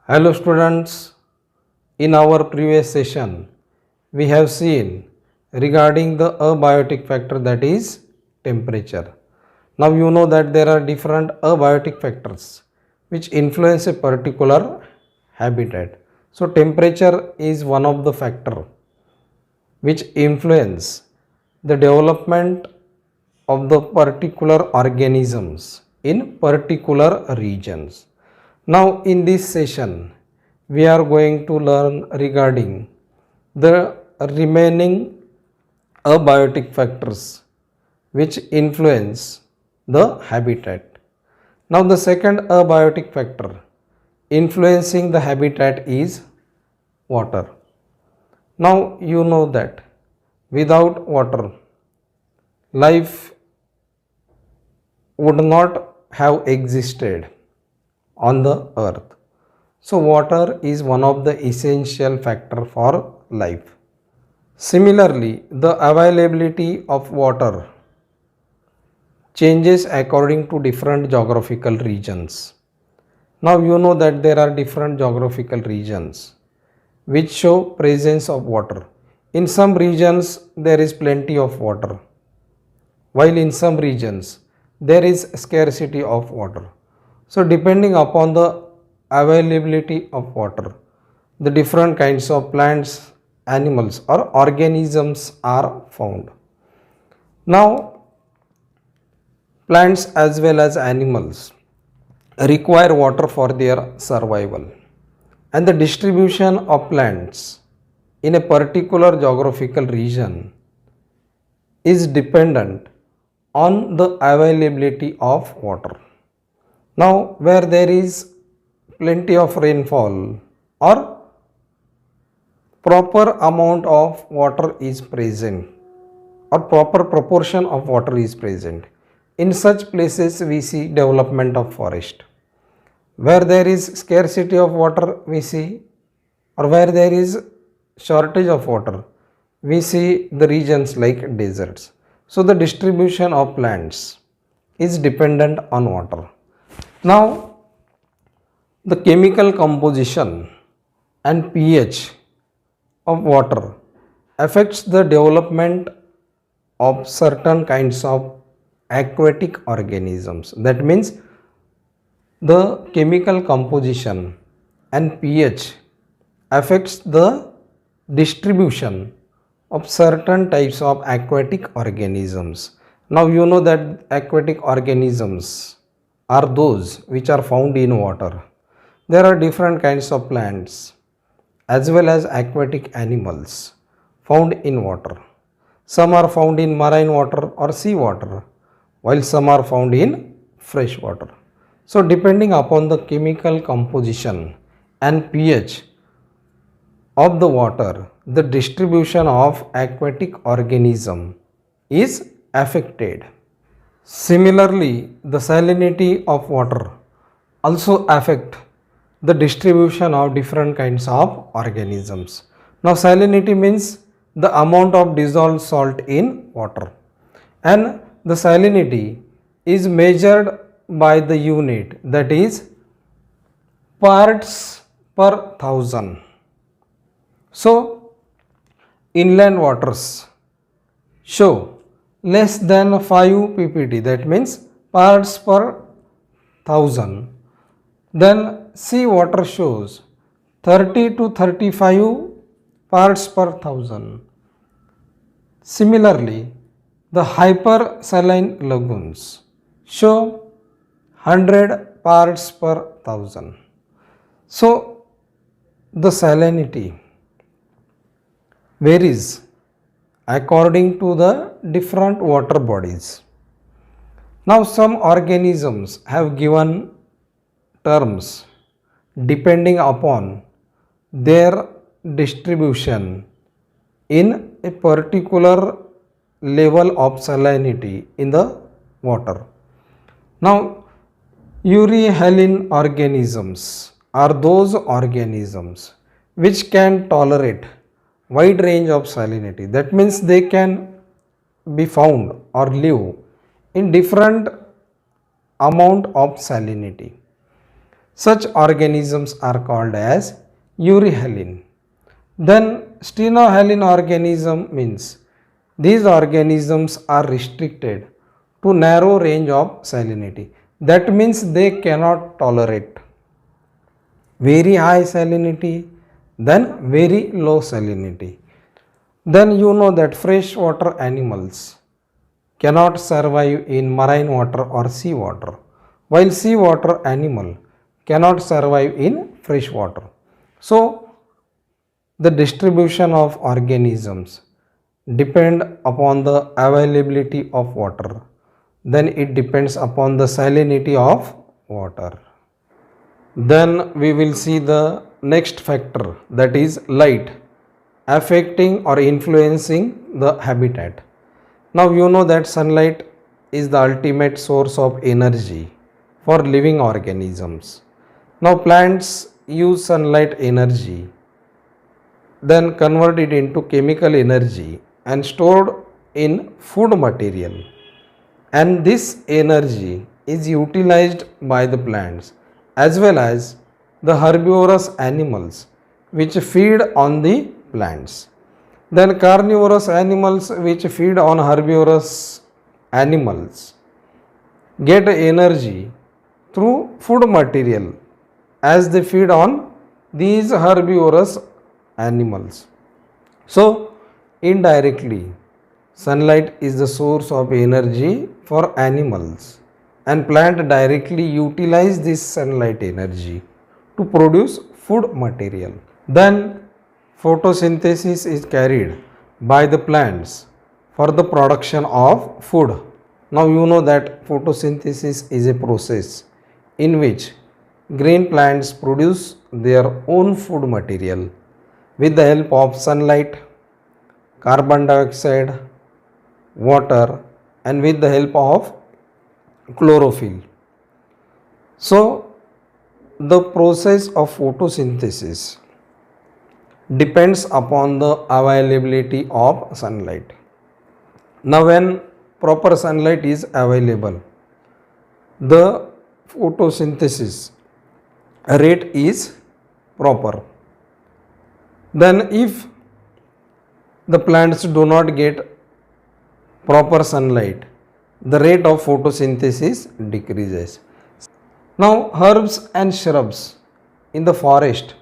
Hello students, in our previous session we have seen regarding the abiotic factor, that is temperature. Now you know that there are different abiotic factors which influence a particular habitat. So temperature is one of the factor which influence the development of the particular organisms in particular regions. Now in this session we are going to learn regarding the remaining abiotic factors which influence the habitat. Now the second abiotic factor influencing the habitat is water. Now you know that without water life would not have existed on the earth. So water is one of the essential factor for life. Similarly, the availability of water changes according to different geographical regions. Now you know that there are different geographical regions which show presence of water. In some regions there is plenty of water, while in some regions there is scarcity of water. So depending upon the availability of water, the different kinds of plants, animals or organisms are found. Now plants as well as animals require water for their survival, and the distribution of plants in a particular geographical region is dependent on the availability of water. Now where there is plenty of rainfall or proper amount of water is present or proper proportion of water is present, in such places we see development of forest. Where there is scarcity of water we see, or where there is shortage of water we see the regions like deserts. So the distribution of plants is dependent on water. Now the chemical composition and pH of water affects the development of certain kinds of aquatic organisms. That means the chemical composition and pH affects the distribution of certain types of aquatic organisms. Now you know that aquatic organisms are those which are found in water. There are different kinds of plants as well as aquatic animals found in water. Some are found in marine water or sea water, while some are found in fresh water. So depending upon the chemical composition and pH of the water, the distribution of aquatic organism is affected. Similarly, the salinity of water also affect the distribution of different kinds of organisms. Now salinity means the amount of dissolved salt in water, and the salinity is measured by the unit, that is parts per thousand. So inland waters show less than 5 ppt, that means parts per thousand. Then sea water shows 30 to 35 parts per thousand. Similarly, the hypersaline lagoons show 100 parts per thousand. So the salinity varies according to the different water bodies. Now some organisms have given terms depending upon their distribution in a particular level of salinity in the water. Now euryhaline organisms are those organisms which can tolerate wide range of salinity. That means they can be found or live in different amount of salinity. Such organisms are called as euryhaline. Then stenohaline organism means these organisms are restricted to narrow range of salinity. That means they cannot tolerate very high salinity, then very low salinity. Then you know that freshwater animals cannot survive in marine water or sea water, while seawater animal cannot survive in fresh water. So the distribution of organisms depend upon the availability of water. Then it depends upon the salinity of water. Then we will see the next factor, that is light, affecting or influencing the habitat. Now you know that sunlight is the ultimate source of energy for living organisms. Now plants use sunlight energy, then convert it into chemical energy and stored in food material. And this energy is utilized by the plants as well as the herbivorous animals which feed on the plants. Then carnivorous animals which feed on herbivorous animals get energy through food material as they feed on these herbivorous animals. So indirectly sunlight is the source of energy for animals, and plant directly utilize this sunlight energy to produce food material. Then photosynthesis is carried by the plants for the production of food. Now you know that photosynthesis is a process in which green plants produce their own food material with the help of sunlight, carbon dioxide, water, and with the help of chlorophyll. So the process of photosynthesis depends upon the availability of sunlight. Now when proper sunlight is available, the photosynthesis rate is proper. Then if the plants do not get proper sunlight, the rate of photosynthesis decreases. Now herbs and shrubs in the forest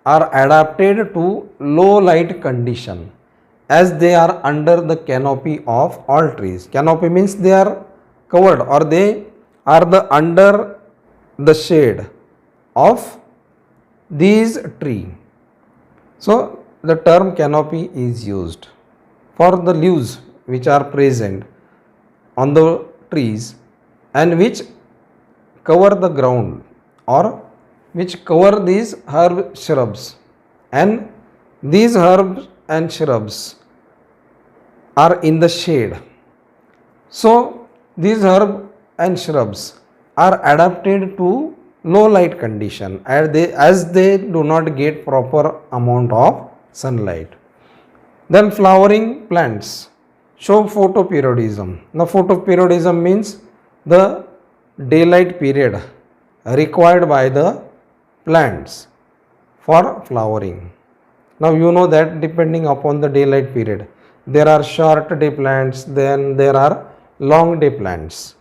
are adapted to low light condition as they are under the canopy of all trees. Canopy means they are covered or they are under the shade of these trees. So the term canopy is used for the leaves which are present on the trees and which cover the ground or which cover these herb shrubs, and these herbs and shrubs are in the shade. So these herbs and shrubs are adapted to low light condition as they do not get proper amount of sunlight. Then flowering plants show photoperiodism. Now photoperiodism means the daylight period required by the plants for flowering. Now you know that depending upon the daylight period, there are short day plants, then there are long day plants.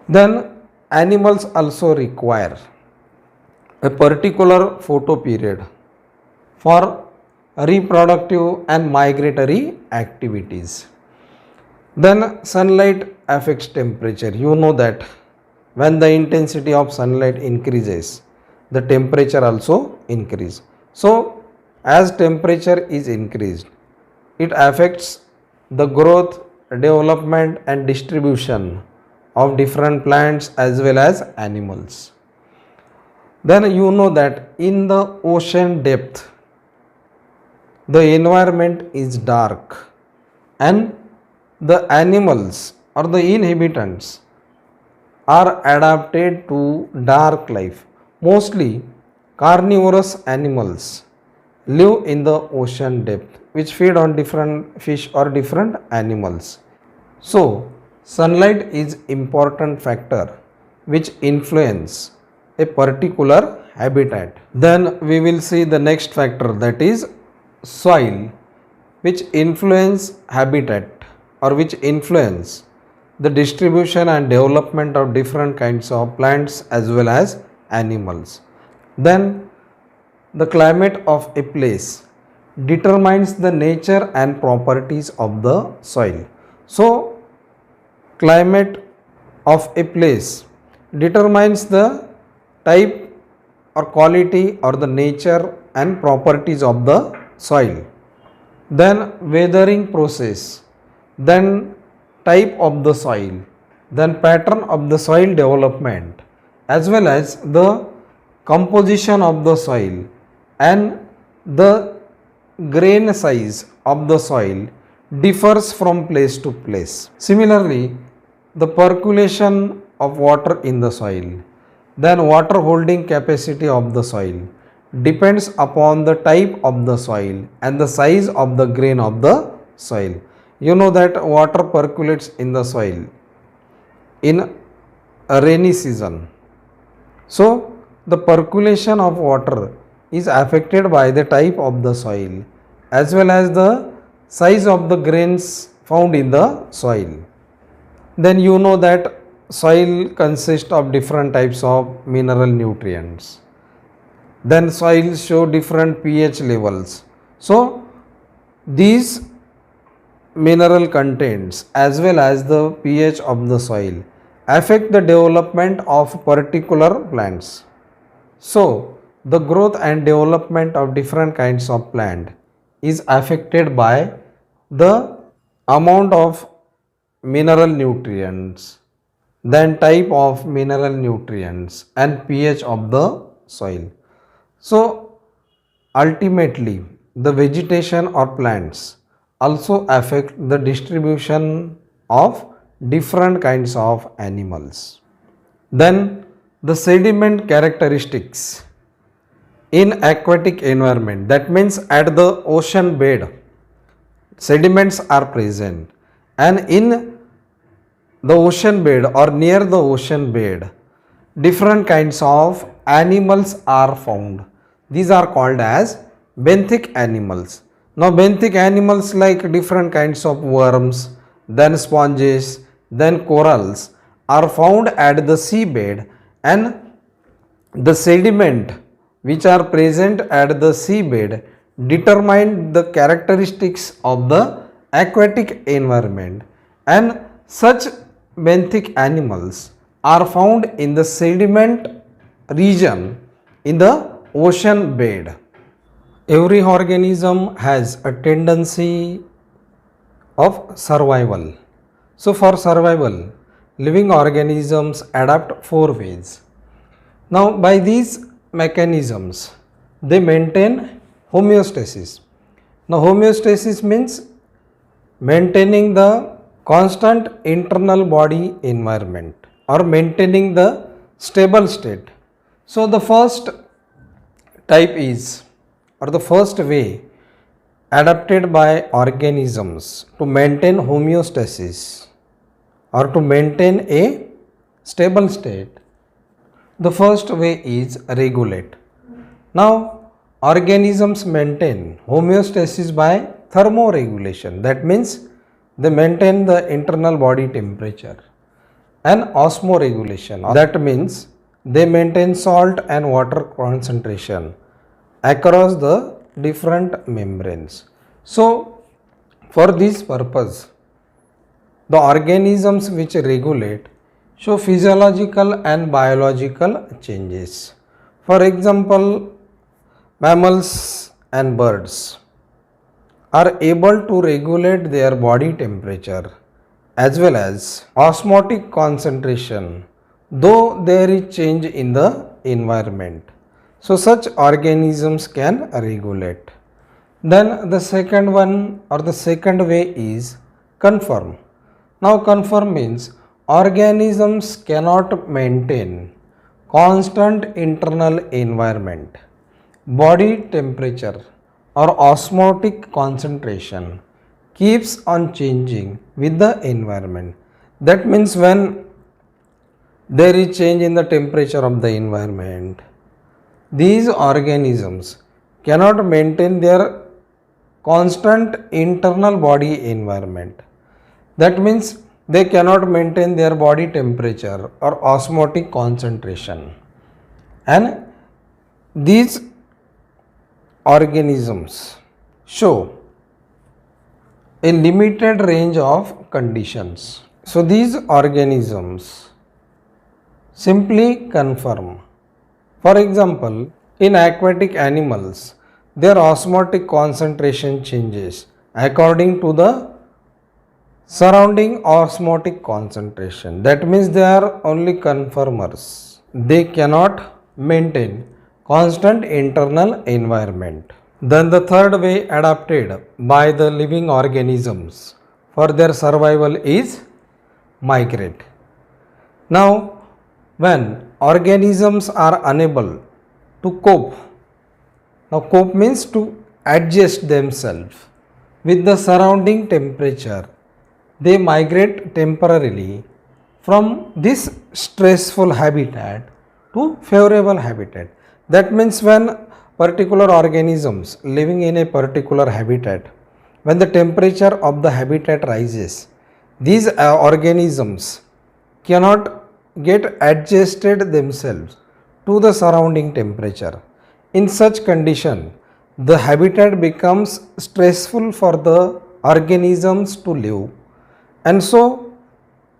Then animals also require a particular photo period for reproductive and migratory activities. Then sunlight affects temperature. You know that when the intensity of sunlight increases, the temperature also increases. So as temperature is increased, it affects the growth, development and distribution of different plants as well as animals. Then you know that in the ocean depth, the environment is dark and the animals or the inhabitants are adapted to dark life. Mostly carnivorous animals live in the ocean depth which feed on different fish or different animals. So sunlight is important factor which influence a particular habitat. Then we will see the next factor, that is soil, which influence habitat or which influence the distribution and development of different kinds of plants as well as animals. Then the climate of a place determines the nature and properties of the soil. So climate of a place determines the type or quality or the nature and properties of the soil. Then weathering process, then type of the soil, then pattern of the soil development, as well as the composition of the soil and the grain size of the soil differs from place to place. Similarly, the percolation of water in the soil, then water holding capacity of the soil depends upon the type of the soil and the size of the grain of the soil. You know that water percolates in the soil in a rainy season. So the percolation of water is affected by the type of the soil as well as the size of the grains found in the soil. Then you know that soil consists of different types of mineral nutrients. Then soils show different pH levels. So these mineral contents as well as the pH of the soil affect the development of particular plants. So the growth and development of different kinds of plant is affected by the amount of mineral nutrients, then type of mineral nutrients and pH of the soil. So ultimately the vegetation or plants also affect the distribution of different kinds of animals. Then the sediment characteristics in aquatic environment, that means at the ocean bed sediments are present, and in the ocean bed or near the ocean bed different kinds of animals are found. These are called as benthic animals. Now benthic animals like different kinds of worms, then sponges, then corals are found at the seabed, and the sediment which are present at the seabed determine the characteristics of the aquatic environment, and such benthic animals are found in the sediment region in the ocean bed. Every organism has a tendency of survival. So for survival, living organisms adapt 4 ways. Now by these mechanisms they maintain homeostasis. Now homeostasis means maintaining the constant internal body environment or maintaining the stable state. So the first type is, or the first way adapted by organisms to maintain homeostasis or to maintain a stable state, the first way is regulate. Now organisms maintain homeostasis by thermoregulation, that means they maintain the internal body temperature, and osmoregulation, that means they maintain salt and water concentration across the different membranes. So for this purpose the organisms which regulate show physiological and biological changes. For example, mammals and birds are able to regulate their body temperature as well as osmotic concentration though there is change in the environment. So such organisms can regulate. Then the second one or the second way is conform. Now conform means organisms cannot maintain constant internal environment, body temperature or osmotic concentration keeps on changing with the environment. That means when there is change in the temperature of the environment. These organisms cannot maintain their constant internal body environment. That means they cannot maintain their body temperature or osmotic concentration. And these organisms show a limited range of conditions. So these organisms simply conform. For example, in aquatic animals, their osmotic concentration changes according to the surrounding osmotic concentration. That means they are only conformers. They cannot maintain constant internal environment. Then the third way adapted by the living organisms for their survival is migrate. Now, when organisms are unable to cope, now cope means to adjust themselves with the surrounding temperature, they migrate temporarily from this stressful habitat to favorable habitat. That means when particular organisms living in a particular habitat, when the temperature of the habitat rises, these organisms cannot get adjusted themselves to the surrounding temperature. In such condition, the habitat becomes stressful for the organisms to live, and so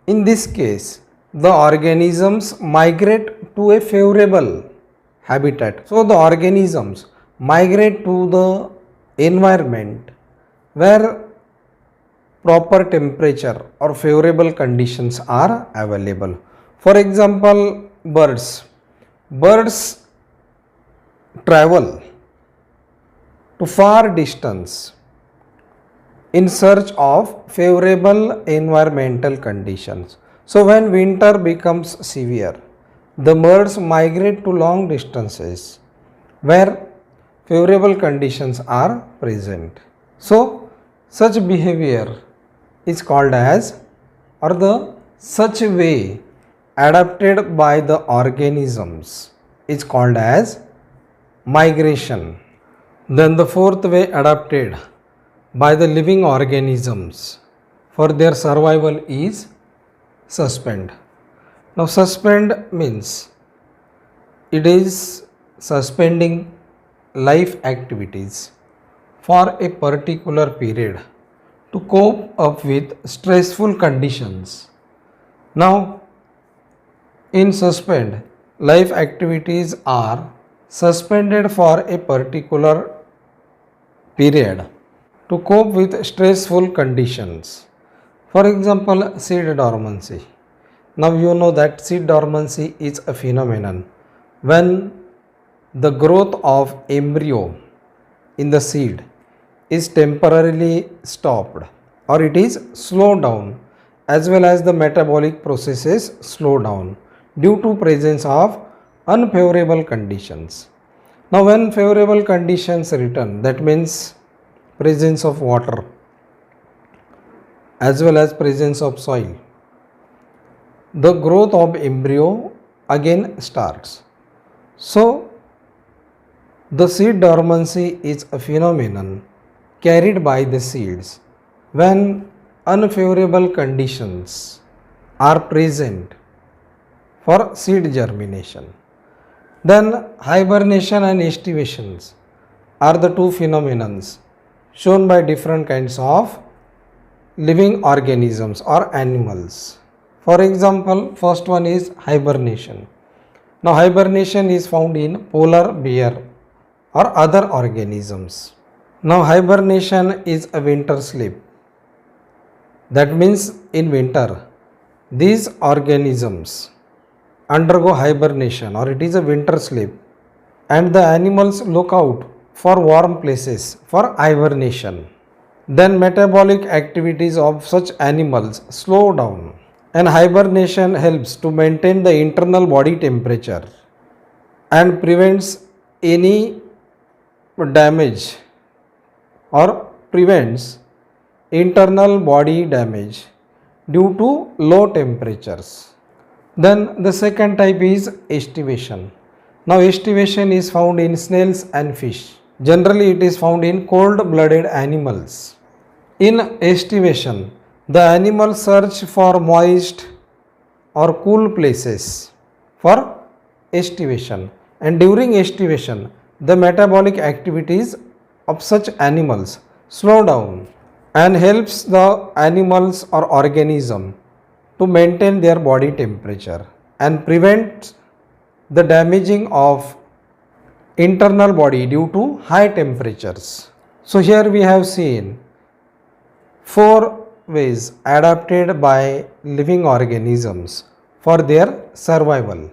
in this case the organisms migrate to a favorable habitat. So the organisms migrate to the environment where proper temperature or favorable conditions are available. For example, birds. Birds travel to far distance in search of favorable environmental conditions. So when winter becomes severe, the birds migrate to long distances where favorable conditions are present. So such behavior is called as, or the such way adapted by the organisms is called as migration. Then the fourth way adapted by the living organisms for their survival is suspend. Now suspend means it is suspending life activities for a particular period to cope up with stressful conditions. Now in suspend, life activities are suspended for a particular period to cope with stressful conditions. For example, seed dormancy. Now you know that seed dormancy is a phenomenon when the growth of embryo in the seed is temporarily stopped or it is slowed down, as well as the metabolic processes slow down due to presence of unfavorable conditions. Now when favorable conditions return, that means presence of water as well as presence of soil, the growth of embryo again starts. So the seed dormancy is a phenomenon carried by the seeds when unfavorable conditions are present for seed germination. Then hibernation and estivations are the two phenomena shown by different kinds of living organisms or animals. For example, first one is hibernation. Now hibernation is found in polar bear or other organisms. Now hibernation is a winter sleep. That means in winter these organisms undergo hibernation or it is a winter sleep, and the animals look out for warm places for hibernation. Then metabolic activities of such animals slow down, and hibernation helps to maintain the internal body temperature and prevents any damage or prevents internal body damage due to low temperatures. Then the second type is estivation. Now estivation is found in snails and fish. Generally it is found in cold-blooded animals. In estivation, the animals search for moist or cool places for estivation, and during estivation the metabolic activities of such animals slow down and helps the animals or organism to maintain their body temperature and prevents the damaging of internal body due to high temperatures. So here we have seen four ways adapted by living organisms for their survival.